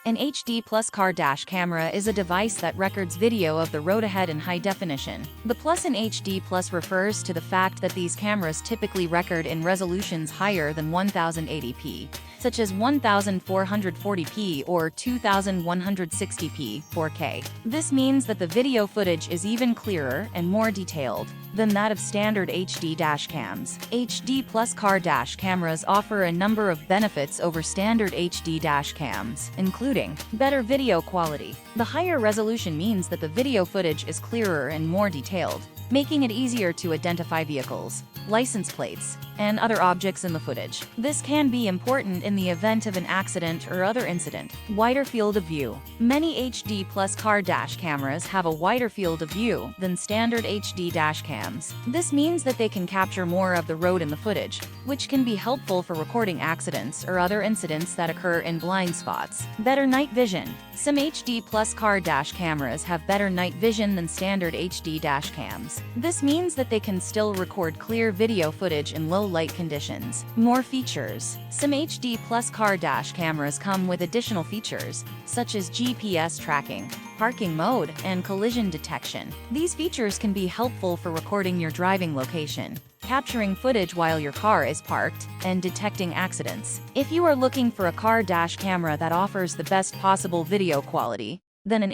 An HD Plus car dash camera is a device that records video of the road ahead in high definition. The plus in HD Plus refers to the fact that these cameras typically record in resolutions higher than 1080p, such as 1440p or 2160p 4K. This means that the video footage is even clearer and more detailed than that of standard HD dash cams. HD Plus car dash cameras offer a number of benefits over standard HD dash cams, including better video quality. The higher resolution means that the video footage is clearer and more detailed, making it easier to identify vehicles, license plates, and other objects in the footage. This can be important in the event of an accident or other incident. Wider field of view. Many HD Plus car dash cameras have a wider field of view than standard HD dash cams. This means that they can capture more of the road in the footage, which can be helpful for recording accidents or other incidents that occur in blind spots. Better night vision. Some HD Plus car dash cameras have better night vision than standard HD dash cams. This means that they can still record clear video footage in low light conditions. More features. Some HD Plus car dash cameras come with additional features, such as GPS tracking, parking mode, and collision detection. These features can be helpful for recording your driving location, capturing footage while your car is parked, and detecting accidents. If you are looking for a car dash camera that offers the best possible video quality, then an